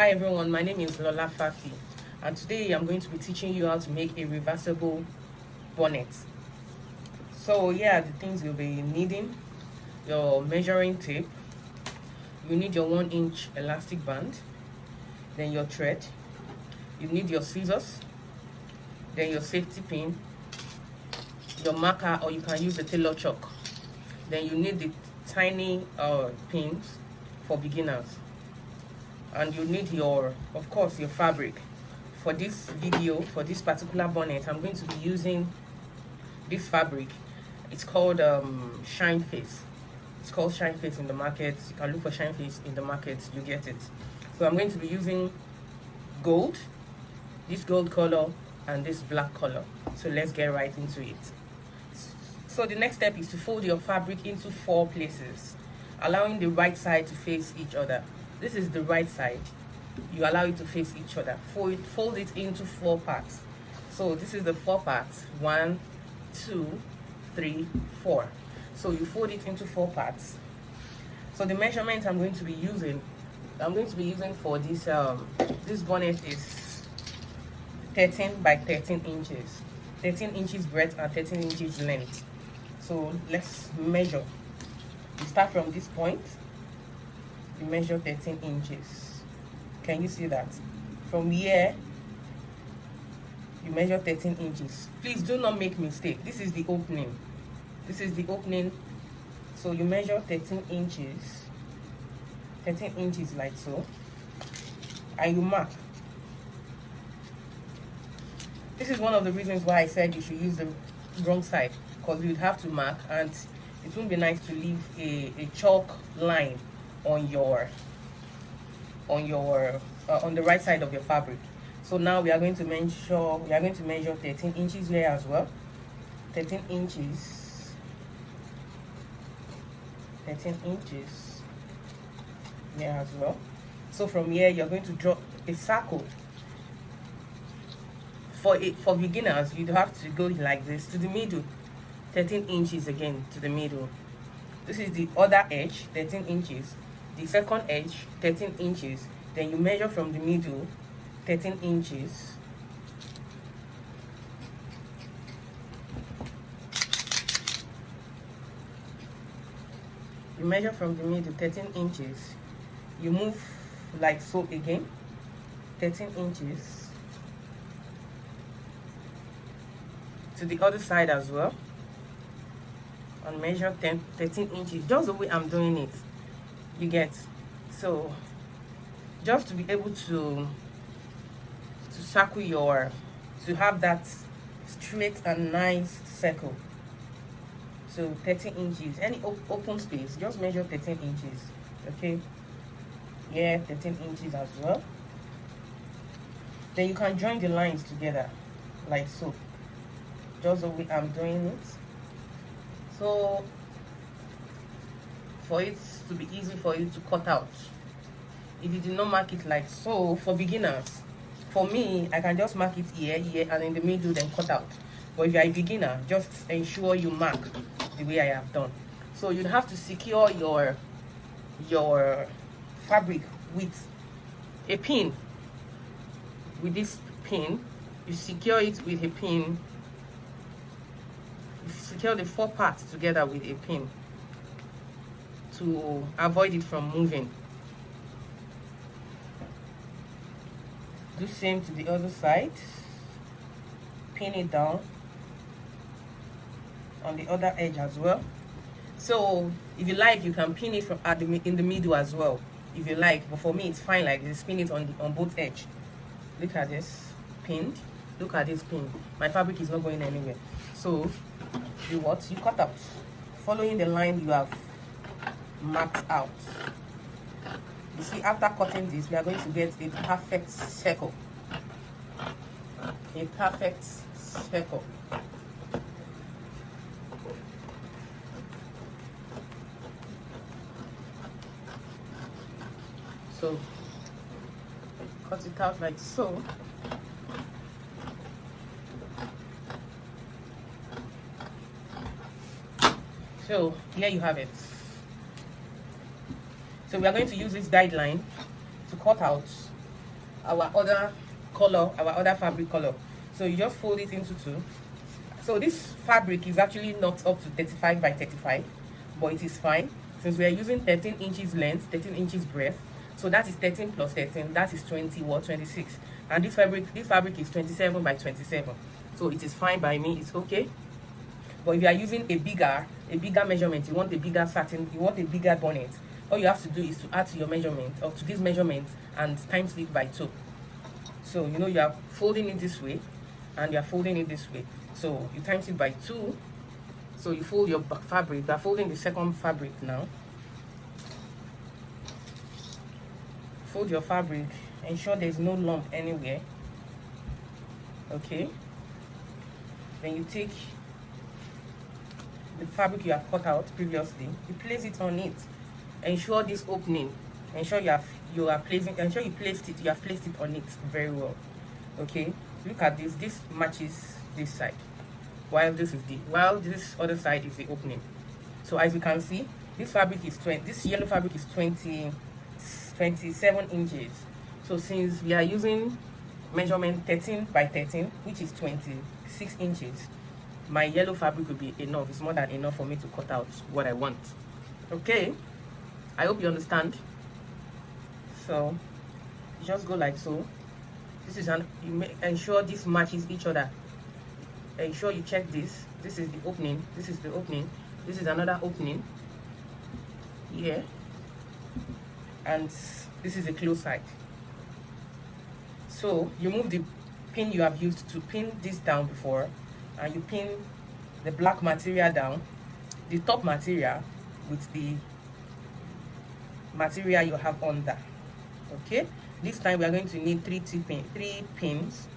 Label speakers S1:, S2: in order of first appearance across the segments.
S1: Hi everyone, my name is Lola Fafi, and today I'm going to be teaching you how to make a reversible bonnet. So yeah, the things you'll be needing: your measuring tape, you need your 1-inch elastic band, then your thread, you need your scissors, then your safety pin, your marker, or you can use the tailor chalk. Then you need the tiny pins for beginners, and you need your, of course, your fabric. For this video, for this particular bonnet, I'm going to be using this fabric. It's called Shine Face. It's called Shine Face in the market. You can look for Shine Face in the market, you get it. So I'm going to be using gold, this gold color, and this black color. So let's get right into it. So the next step is to fold your fabric into 4 places, allowing the right side to face each other. This is the right side. You allow it to face each other. Fold it into 4 parts. So this is the 4 parts. 1, 2, 3, 4. So you fold it into 4 parts. So the measurement I'm going to be using for this this bonnet is 13 by 13 inches. 13 inches breadth and 13 inches length. So let's measure. You start from this point. You measure 13 inches. Can you see that? From here, you measure 13 inches. Please do not make mistake. This is the opening. This is the opening. So you measure 13 inches. 13 inches like so. And you mark. This is one of the reasons why I said you should use the wrong side, because you'd have to mark, and it won't be nice to leave a chalk line on the right side of your fabric. So now we are going to measure 13 inches here as well. 13 inches here as well. So from here you're going to draw a circle. For beginners, you'd have to go like this to the middle. 13 inches again to the middle. This is the other edge, 13 inches. The second edge, 13 inches. Then you measure from the middle, 13 inches. You measure from the middle, 13 inches. You move like so again, 13 inches. To the other side as well. And measure 13 inches, just the way I'm doing it. You get? So just to be able to circle to have that straight and nice circle. So 13 inches, any open space, just measure 13 inches. Okay, yeah, 13 inches as well. Then you can join the lines together like so, just the way I'm doing it. So for it to be easy for you to cut out, if you did not mark it like so, for beginners, for me, I can just mark it here, and in the middle, then cut out. But if you're a beginner, just ensure you mark the way I have done. So you'd have to secure your fabric with a pin. With this pin, you secure it with a pin. You secure the 4 parts together with a pin to avoid it from moving. Do same to the other side. Pin it down on the other edge as well. So if you like, you can pin it from in the middle as well, if you like. But for me, it's fine like this. Pin it on both edge. Look at this pinned. Look at this pin. My fabric is not going anywhere. So you cut out, following the line you have marked out. You see, after cutting this, we are going to get a perfect circle. A perfect circle. So cut it out like so. So here you have it. So we are going to use this guideline to cut out our other color, our other fabric color. So you just fold it into two. So this fabric is actually not up to 35 by 35, but it is fine since we are using 13 inches length, 13 inches breadth. So that is 13 plus 13, that is 20 or 26. And this fabric is 27 by 27. So it is fine by me, it's okay. But if you are using a bigger measurement, you want a bigger satin, you want a bigger bonnet, all you have to do is to add to your measurement or to this measurement and times it by 2. So you know you are folding it this way and you are folding it this way. So you times it by 2. So you fold your fabric. You are folding the second fabric now. Fold your fabric. Ensure there is no lump anywhere. Okay. Then you take the fabric you have cut out previously. You place it on it. Ensure this opening. Ensure you placed it on it very well. Okay. Look at this. This matches this side, while this other side is the opening. So as you can see, this yellow fabric is 27 inches. So since we are using measurement 13 by 13, which is 26 inches, my yellow fabric will be enough. It's more than enough for me to cut out what I want. Okay, I hope you understand. So you just go like so. Ensure this matches each other. Ensure you check this. This is the opening. This is the opening. This is another opening here, and this is a closed side. So you move the pin you have used to pin this down before, and you pin the black material down, the top material with the material you have under. Okay, this time we are going to need three pins.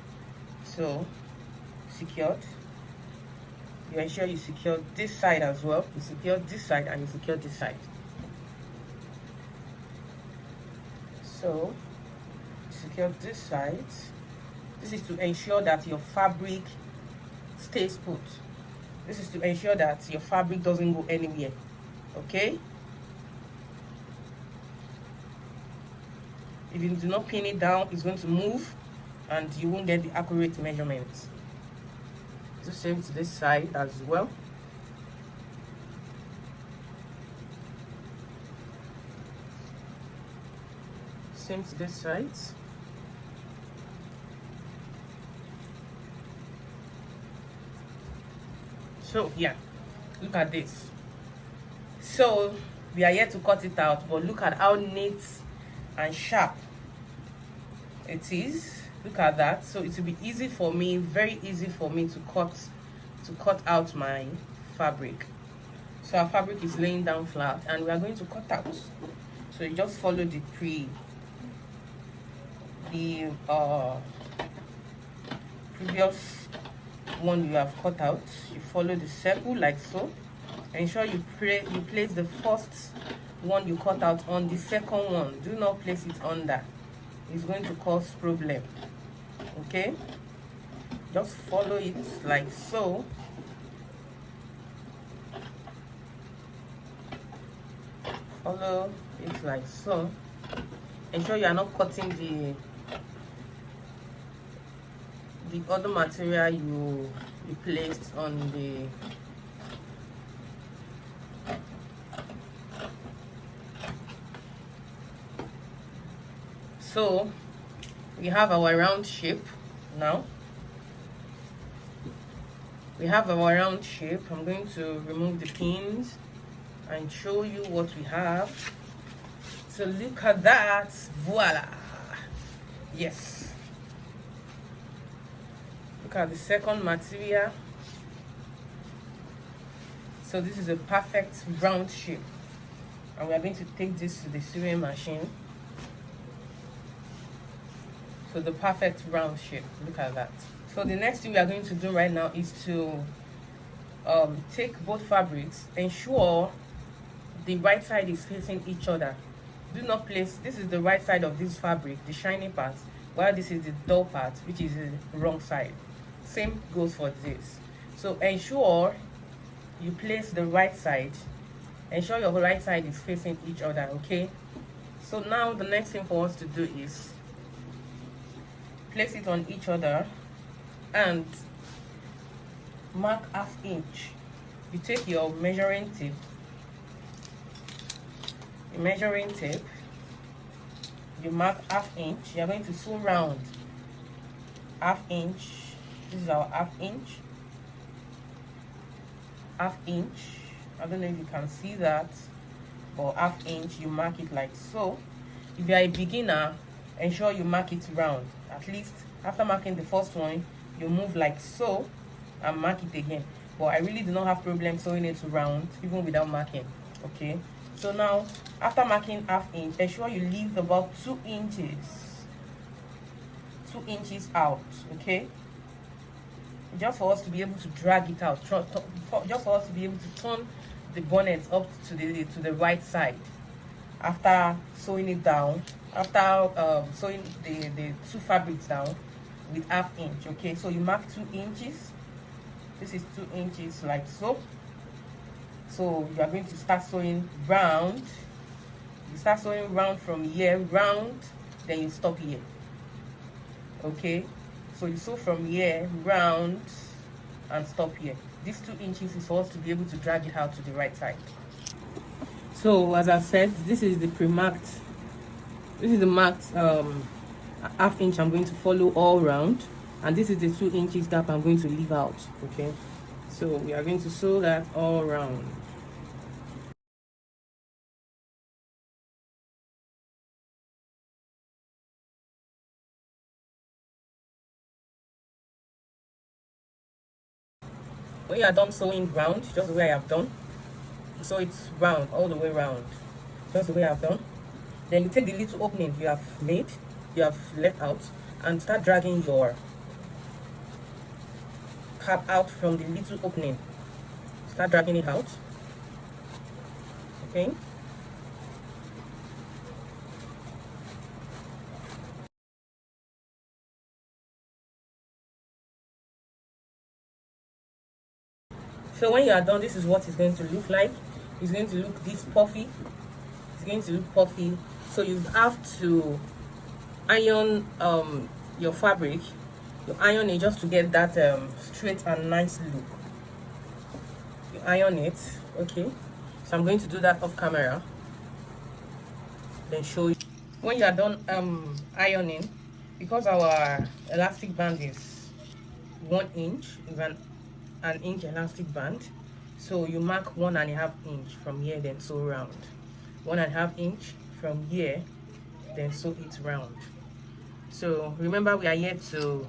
S1: So secured. You ensure you secure this side as well. You secure this side and you secure this side. So secure this side. This is to ensure that your fabric stays put. This is to ensure that your fabric doesn't go anywhere. Okay? If you do not pin it down, it's going to move and you won't get the accurate measurements. The same to this side as well. Same to this side. So yeah, look at this. So we are here to cut it out, but look at how neat and sharp it is. Look at that. So it will be easy for me, very easy for me to cut out my fabric. So our fabric is laying down flat and we are going to cut out. So you just follow the previous one you have cut out. You follow the circle like so. Ensure you place the first one you cut out on the second one. Do not place it under. It's going to cause problem. Okay, just follow it like so. Follow it like so. Ensure you are not cutting the other material you placed on the so we have our round shape now. We have our round shape. I'm going to remove the pins and show you what we have. So look at that. Voila. Yes. Look at the second material. So this is a perfect round shape. And we are going to take this to the sewing machine. So the perfect round shape. Look at that. So the next thing we are going to do right now is to take both fabrics. Ensure the right side is facing each other. Do not place, this is the right side of this fabric, the shiny part, while this is the dull part, which is the wrong side. Same goes for this. So ensure you place the right side. Ensure your right side is facing each other, okay? So now the next thing for us to do is place it on each other and mark ½ inch. You take your measuring tape, you mark ½ inch. You're going to sew round ½ inch. This is our ½ inch. ½ inch. I don't know if you can see that, but ½ inch, you mark it like so. If you are a beginner, ensure you mark it round. At least after marking the first one, you move like so and mark it again. But I really do not have problem sewing it round even without marking. Okay, so now after marking ½ inch, ensure you leave about 2 inches out. Okay, just for us to be able to drag it out, just for us to be able to turn the bonnet up to the right side after sewing it down, after sewing the 2 fabrics down with ½ inch. Okay, so you mark 2 inches. This is 2 inches like so. So you are going to start sewing round. You start sewing round from here, round, then you stop here. Okay, so you sew from here round and stop here. This 2 inches is for us to be able to drag it out to the right side. So as I said, this is the pre-marked, this is the marked ½ inch I'm going to follow all round, and this is the 2 inches gap I'm going to leave out. Okay, so we are going to sew that all round. When you are done sewing round, just the way I have done, so it's round all the way round, just the way I've done, then you take the little opening you have made, you have left out, and start dragging your cap out from the little opening. Start dragging it out. Okay, so when you are done, this is what it's going to look like. It's going to look this puffy. It's going to look puffy. So you have to iron your fabric. You iron it just to get that straight and nice look. You iron it. Okay, so I'm going to do that off camera, then show you. When you are done ironing, because our elastic band is 1 inch, is an inch elastic band, so you mark 1½ inch from here, then sew round. 1½ inch from here, then sew it round. So remember, we are here to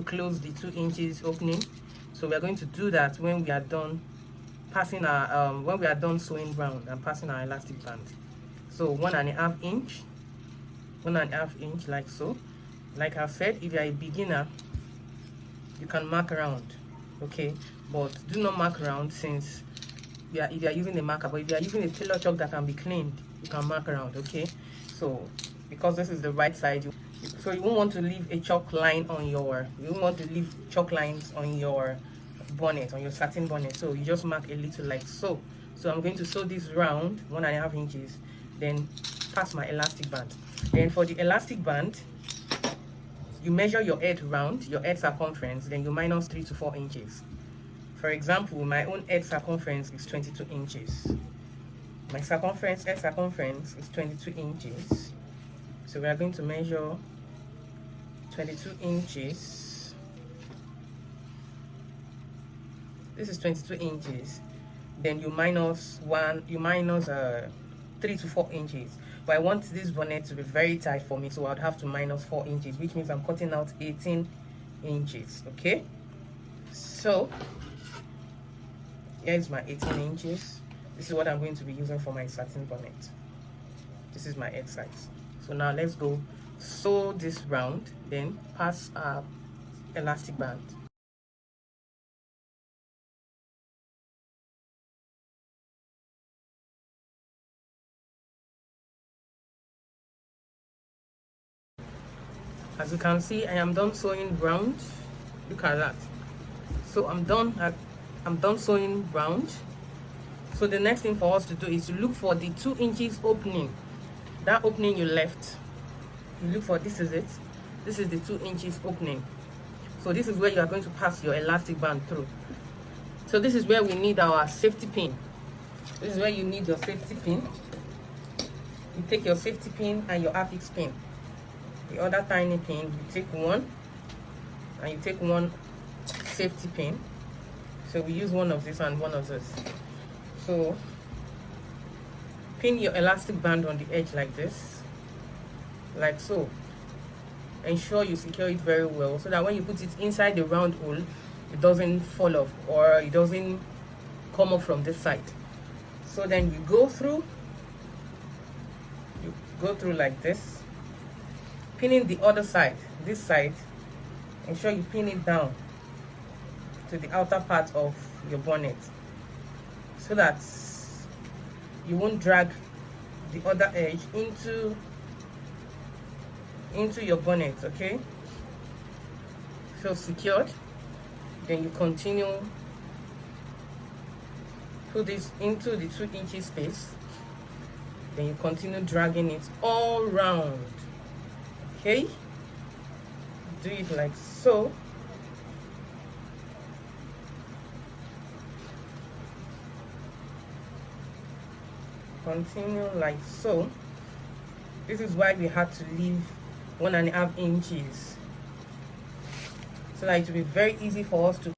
S1: close the 2 inches opening. So we are going to do that when we are done passing our when we are done sewing round and passing our elastic band. So 1½ inch, 1½ inch like so. Like I said, if you are a beginner, you can mark around. Okay, but do not mark around, since if you are using a marker. But if you are using a tailor chalk that can be cleaned, you can mark around. Okay, so because this is the right side, so you won't want to leave a chalk line on your, you won't want to leave chalk lines on your bonnet, on your satin bonnet. So you just mark a little like so. So I'm going to sew this round 1½ inches, then pass my elastic band. Then for the elastic band, you measure your head round, your head circumference, then you minus 3 to 4 inches. For example, my own head circumference is 22 inches. My head circumference is 22 inches. So we are going to measure 22 inches. This is 22 inches. Then you minus 3 to 4 inches. But I want this bonnet to be very tight for me, so I'd have to minus 4 inches, which means I'm cutting out 18 inches. Okay, so here's my 18 inches. This is what I'm going to be using for my satin bonnet. This is my head size. So now let's go sew this round, then pass our elastic band. As you can see, I am done sewing round. Look at that. So I'm done sewing round. So the next thing for us to do is to look for the 2 inches opening. That opening you left, you look for, this is it. This is the 2 inches opening. So this is where you are going to pass your elastic band through. So this is where we need our safety pin. This is where you need your safety pin. You take your safety pin and your affix pin. The other tiny pin, you take one, and you take one safety pin. So we use one of this and one of this. So pin your elastic band on the edge like this, like so. Ensure you secure it very well so that when you put it inside the round hole, it doesn't fall off or it doesn't come up from this side. So then you go through like this, pinning the other side, this side. Ensure you pin it down to the outer part of your bonnet so that you won't drag the other edge into your bonnet. Okay, so secured. Then you continue, put this into the 2 inches space. Then you continue dragging it all round. Okay, do it like so. Continue like so. This is why we had to leave 1.5 inches, so that it will be very easy for us to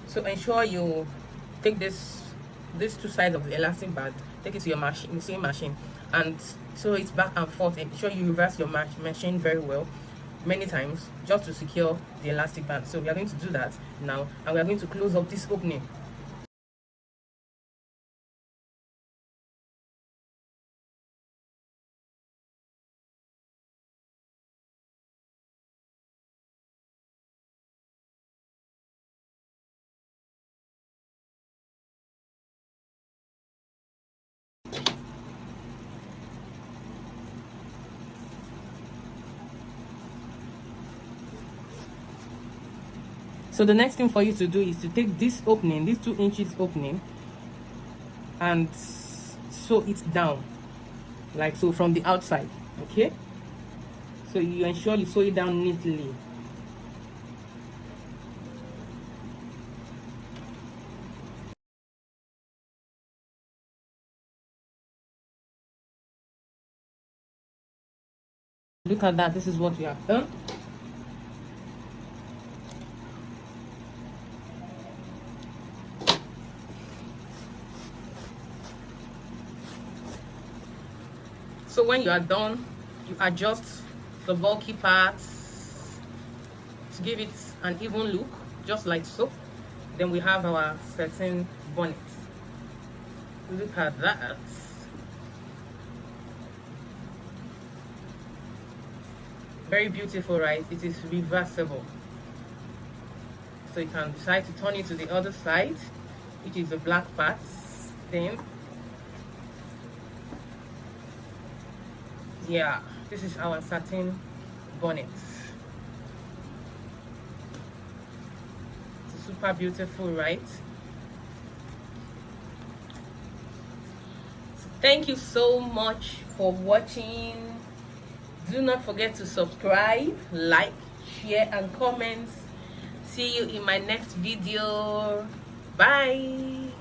S1: So ensure you take these 2 sides of the elastic band, take it to your machine, the same machine, and sew it back and forth. Ensure you reverse your machine very well, many times, just to secure the elastic band. So we are going to do that now, and we are going to close up this opening. So the next thing for you to do is to take this opening, this 2 inches opening, and sew it down like so from the outside. Okay, so you ensure you sew it down neatly. Look at that, this is what we have done. So when you are done, you adjust the bulky parts to give it an even look, just like so. Then we have our satin bonnet. Look at that. Very beautiful, right? It is reversible. So you can decide to turn it to the other side, which is the black parts. Then yeah, this is our satin bonnet. It's super beautiful, right? So thank you so much for watching. Do not forget to subscribe, like, share, and comment. See you in my next video. Bye.